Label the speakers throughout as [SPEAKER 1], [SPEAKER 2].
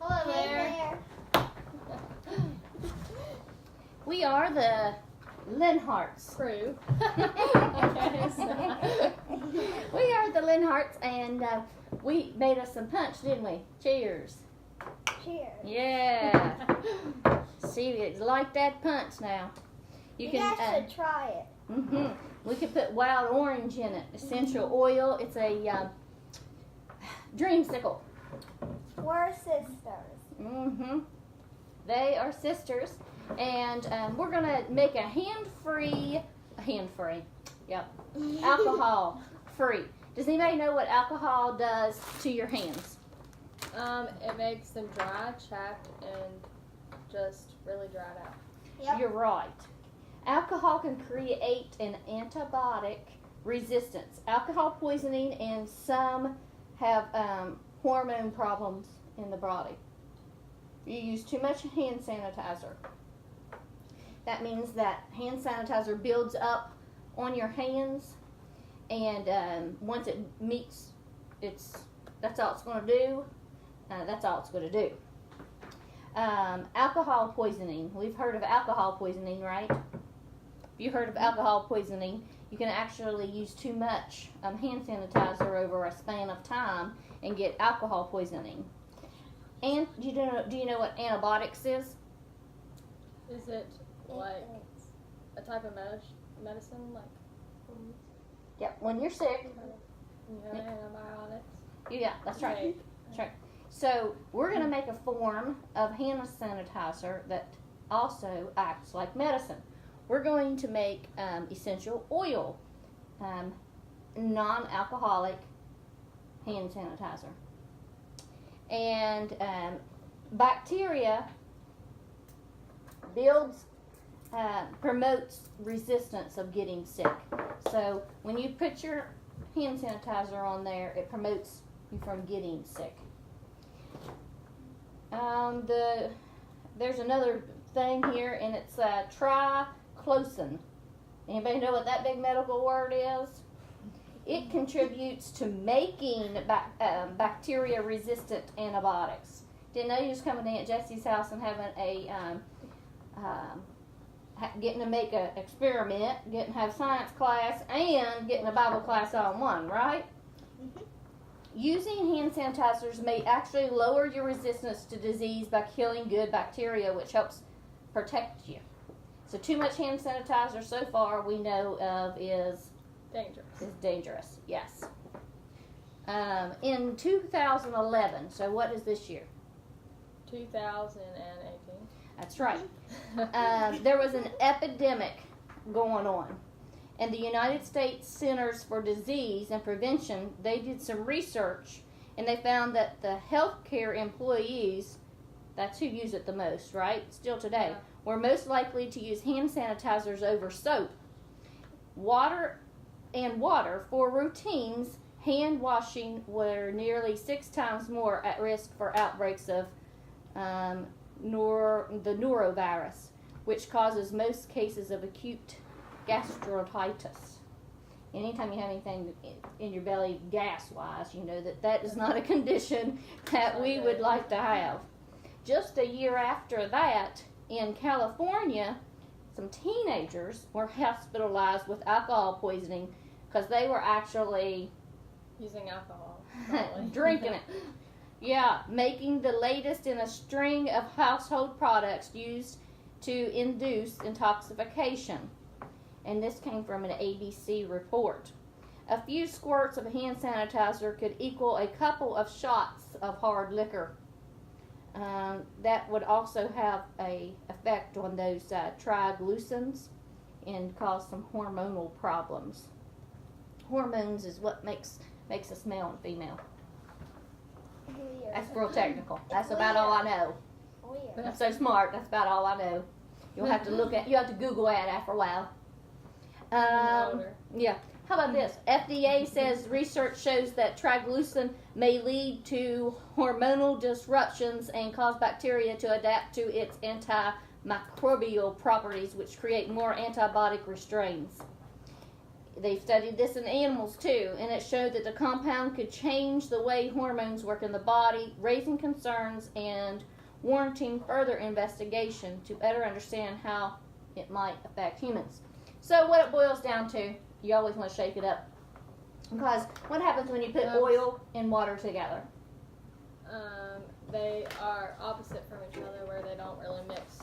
[SPEAKER 1] Hello,
[SPEAKER 2] Claire.
[SPEAKER 3] We are the Linharts.
[SPEAKER 1] Crew.
[SPEAKER 3] We are the Linharts, and we made us some punch, didn't we? Cheers.
[SPEAKER 2] Cheers.
[SPEAKER 3] Yeah. See, it's like that punch now.
[SPEAKER 2] You guys should try it.
[SPEAKER 3] We could put wild orange in it, essential oil. It's a dreamsicle.
[SPEAKER 2] We're sisters.
[SPEAKER 3] They are sisters, and we're gonna make a hand-free, yep, alcohol-free. Does anybody know what alcohol does to your hands?
[SPEAKER 1] It makes them dry, chapped, and just really dried out.
[SPEAKER 2] Yep.
[SPEAKER 3] You're right. Alcohol can create an antibiotic resistance. Alcohol poisoning, and some have hormone problems in the body. You use too much hand sanitizer. That means that hand sanitizer builds up on your hands, and once it meets that's all it's going to do. That's all it's going to do. Alcohol poisoning. We've heard of alcohol poisoning, right? If you heard of alcohol poisoning, you can actually use too much hand sanitizer over a span of time and get alcohol poisoning. And do you know what antibiotics is?
[SPEAKER 1] Is it like a type of medicine? Like,
[SPEAKER 3] Yep. When you're sick.
[SPEAKER 1] you have antibiotics?
[SPEAKER 3] Yeah, that's right. That's right. So we're going to make a form of hand sanitizer that also acts like medicine. We're going to make essential oil, non-alcoholic hand sanitizer. And bacteria promotes resistance of getting sick. So when you put your hand sanitizer on there, it promotes you from getting sick. There's another thing here, and it's triclosan. Anybody know what that big medical word is? It contributes to making bacteria-resistant antibiotics. Didn't know you was coming to Aunt Jessie's house and having getting to make an experiment, getting to have science class, and getting a Bible class all in one, right? Using hand sanitizers may actually lower your resistance to disease by killing good bacteria, which helps protect you. So too much hand sanitizer so far we know of is dangerous, yes. In 2011, so what is this year?
[SPEAKER 1] 2018.
[SPEAKER 3] That's right. There was an epidemic going on. And the United States Centers for Disease and Prevention, they did some research, and they found that the healthcare employees, that's who use it the most, right? Still today, were most likely to use hand sanitizers over soap. Water for routines, hand washing were nearly 6 times more at risk for outbreaks of the norovirus, which causes most cases of acute gastroenteritis. Anytime you have anything in your belly gas-wise, you know that is not a condition that we would like to have. Just a year after that, in California, some teenagers were hospitalized with alcohol poisoning because they were actually
[SPEAKER 1] using alcohol.
[SPEAKER 3] drinking it. Yeah, making the latest in a string of household products used to induce intoxication. And this came from an ABC report. A few squirts of hand sanitizer could equal a couple of shots of hard liquor. That would also have an effect on those triglycerides and cause some hormonal problems. Hormones is what makes us male and female. That's real technical. That's about all I know. I'm so smart. That's about all I know. You have to Google that after a while. Yeah. How about this? FDA says research shows that triglycerin may lead to hormonal disruptions and cause bacteria to adapt to its antimicrobial properties, which create more antibiotic restraints. They studied this in animals too, and it showed that the compound could change the way hormones work in the body, raising concerns and warranting further investigation to better understand how it might affect humans. So what it boils down to, you always want to shake it up. Because what happens when you put oil and water together?
[SPEAKER 1] They are opposite from each other where they don't really mix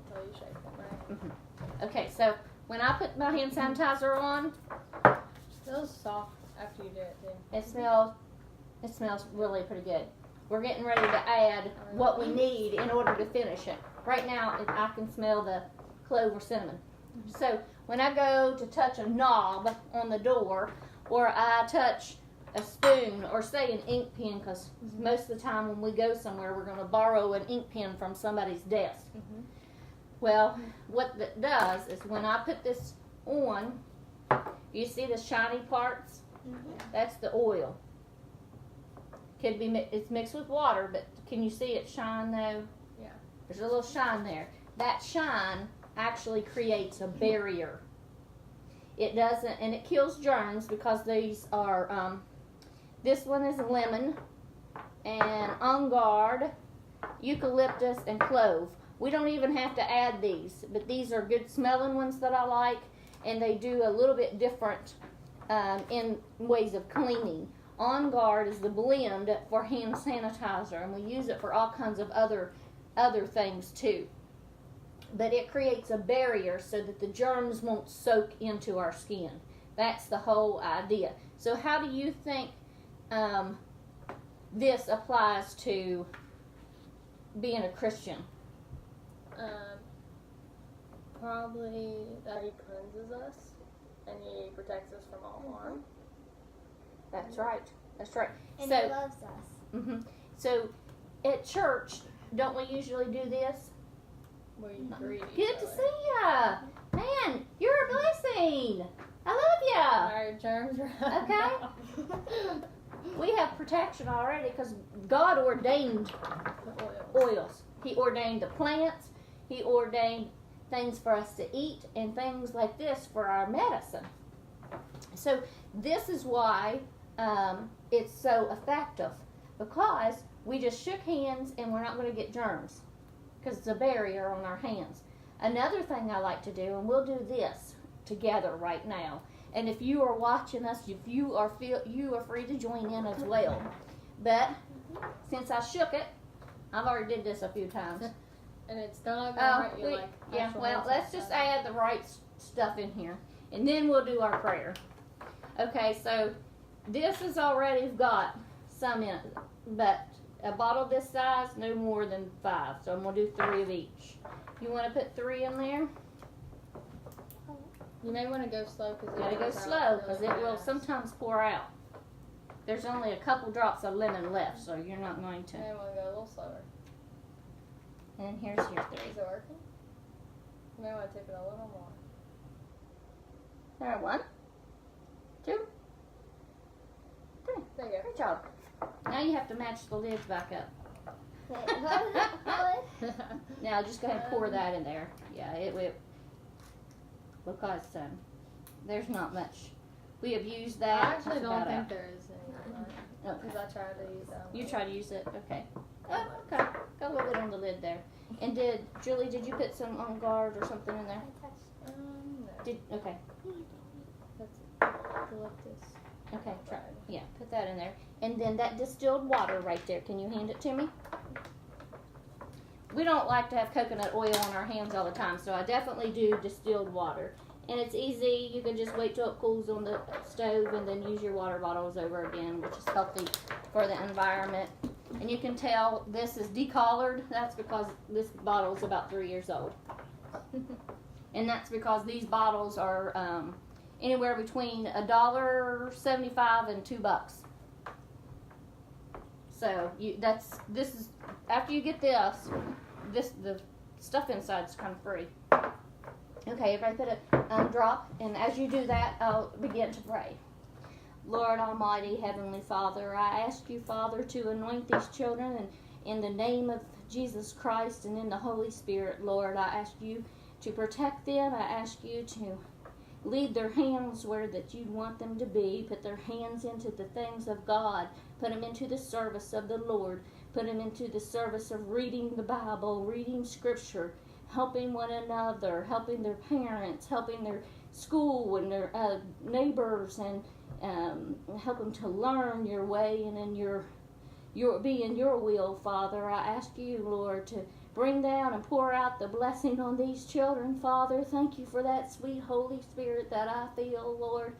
[SPEAKER 1] until you shake them, right?
[SPEAKER 3] Mm-hmm. Okay, so when I put my hand sanitizer on,
[SPEAKER 1] It feels soft after you do it too.
[SPEAKER 3] it smells really pretty good. We're getting ready to add what we need in order to finish it. Right now, I can smell the clove or cinnamon. So when I go to touch a knob on the door, or I touch a spoon, or say an ink pen, because most of the time when we go somewhere, we're going to borrow an ink pen from somebody's desk.
[SPEAKER 1] Mm-hmm.
[SPEAKER 3] Well, what that does is when I put this on, you see the shiny parts?
[SPEAKER 2] Mm-hmm.
[SPEAKER 3] That's the oil. Could be it's mixed with water, but can you see it shine though?
[SPEAKER 1] Yeah.
[SPEAKER 3] There's a little shine there. That shine actually creates a barrier. It doesn't, and it kills germs because these are. This one is lemon, and On Guard, eucalyptus, and clove. We don't even have to add these, but these are good smelling ones that I like, and they do a little bit different in ways of cleaning. On Guard is the blend for hand sanitizer, and we use it for all kinds of other things too. But it creates a barrier so that the germs won't soak into our skin. That's the whole idea. So how do you think this applies to being a Christian?
[SPEAKER 1] Probably that he cleanses us and he protects us from all harm.
[SPEAKER 3] That's right. That's right.
[SPEAKER 2] And
[SPEAKER 3] so,
[SPEAKER 2] he loves us.
[SPEAKER 3] Mm-hmm. So at church, don't we usually do this?
[SPEAKER 1] We greet each
[SPEAKER 3] Good to
[SPEAKER 1] other.
[SPEAKER 3] see ya. Man, you're a blessing. I love ya.
[SPEAKER 1] Our germs are
[SPEAKER 3] Okay. We have protection already because God ordained
[SPEAKER 1] the
[SPEAKER 3] oils. He ordained the plants. He ordained things for us to eat and things like this for our medicine. So this is why it's so effective, because we just shook hands and we're not going to get germs because it's a barrier on our hands. Another thing I like to do, and we'll do this together right now, and if you are watching us, if you are free to join in as well. But since I shook it, I've already did this a few times.
[SPEAKER 1] And it's not going to hurt you like
[SPEAKER 3] yeah.
[SPEAKER 1] actual
[SPEAKER 3] Well,
[SPEAKER 1] hand
[SPEAKER 3] let's just
[SPEAKER 1] sanitizer.
[SPEAKER 3] add the right stuff in here, and then we'll do our prayer. Okay, so this has already got some in it, but a bottle this size, no more than 5. So I'm gonna do 3 of each. You want to put 3 in there?
[SPEAKER 1] You may want to go slow because
[SPEAKER 3] You gotta go slow because it will sometimes pour out. There's only a couple drops of lemon left, so you're not going to.
[SPEAKER 1] You may want to go a little slower.
[SPEAKER 3] And here's your 3.
[SPEAKER 1] Is it working? You may want to tip it a little more.
[SPEAKER 3] There, 1, 2, 3.
[SPEAKER 1] There you
[SPEAKER 3] Great job. Now you have to match the lids back up.
[SPEAKER 2] Wait, what was it?
[SPEAKER 1] go.
[SPEAKER 3] Now just go ahead and pour that in there. Yeah, it will. Because there's not much. We have used that.
[SPEAKER 1] I actually
[SPEAKER 3] That's
[SPEAKER 1] don't
[SPEAKER 3] about
[SPEAKER 1] think
[SPEAKER 3] out.
[SPEAKER 1] there is any.
[SPEAKER 3] Okay.
[SPEAKER 1] Because I tried to use that one.
[SPEAKER 3] You try to use it? Okay. Oh, okay. Got a little bit on the lid there. And Julie, did you put some On Guard or something in there?
[SPEAKER 1] No.
[SPEAKER 3] Okay.
[SPEAKER 1] That's eucalyptus.
[SPEAKER 3] Okay, try. Yeah, put that in there. And then that distilled water right there. Can you hand it to me? We don't like to have coconut oil on our hands all the time, so I definitely do distilled water. And it's easy. You can just wait till it cools on the stove and then use your water bottles over again, which is healthy for the environment. And you can tell this is decollared. That's because this bottle is about 3 years old. And that's because these bottles are anywhere between $1.75 and $2. So this is after you get the stuff inside is kind of free. Okay, everybody put a drop, and as you do that, I'll begin to pray. Lord Almighty, Heavenly Father, I ask you, Father, to anoint these children, and in the name of Jesus Christ and in the Holy Spirit, Lord, I ask you to protect them. I ask you to lead their hands where that you want them to be. Put their hands into the things of God. Put them into the service of the Lord. Put them into the service of reading the Bible, reading Scripture, helping one another, helping their parents, helping their school and their neighbors, and help them to learn your way and in your be in your will, Father. I ask you, Lord, to bring down and pour out the blessing on these children, Father. Thank you for that sweet Holy Spirit that I feel, Lord.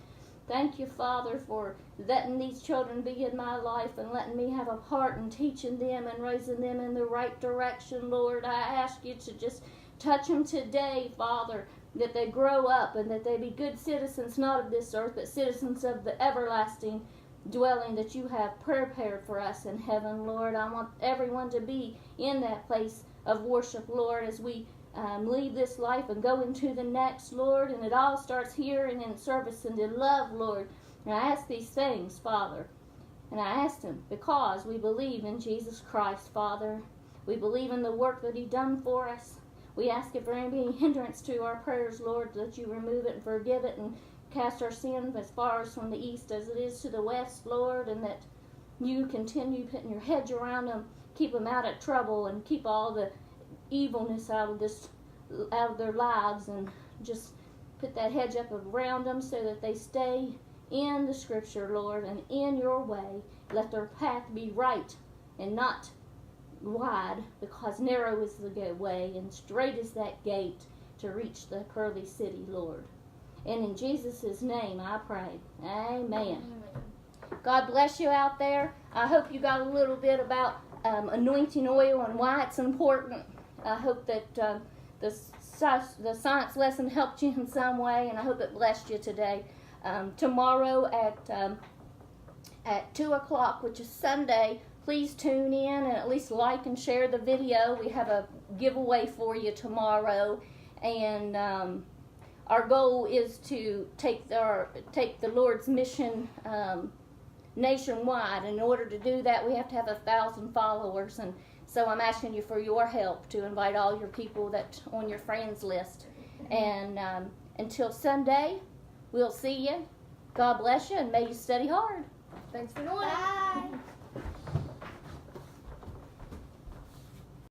[SPEAKER 3] Thank you, Father, for letting these children be in my life and letting me have a part in teaching them and raising them in the right direction, Lord. I ask you to just touch them today, Father, that they grow up and that they be good citizens, not of this earth, but citizens of the everlasting dwelling that you have prepared for us in heaven, Lord. I want everyone to be in that place of worship, Lord, as we leave this life and go into the next, Lord. And it all starts here and in service and in love, Lord. And I ask these things, Father. And I ask them because we believe in Jesus Christ, Father. We believe in the work that he done for us. We ask if there ain't any hindrance to our prayers, Lord, that you remove it and forgive it and cast our sin as far as from the east as it is to the west, Lord, and that you continue putting your hedge around them, keep them out of trouble, and keep all the evilness out of their lives, and just put that hedge up around them so that they stay in the Scripture, Lord, and in your way. Let their path be right and not wide, because narrow is the way and straight is that gate to reach the pearly city, Lord. And in Jesus' name I pray. Amen. God bless you out there. I hope you got a little bit about anointing oil and why it's important. I hope that the science lesson helped you in some way, and I hope it blessed you today. Tomorrow at 2 o'clock, which is Sunday, please tune in and at least like and share the video. We have a giveaway for you tomorrow, and our goal is to take the Lord's mission nationwide. In order to do that, we have to have 1,000 followers, and so I'm asking you for your help to invite all your people that on your friends list. And until Sunday, we'll see you. God bless you, and may you study hard.
[SPEAKER 1] Thanks for joining.
[SPEAKER 2] Bye.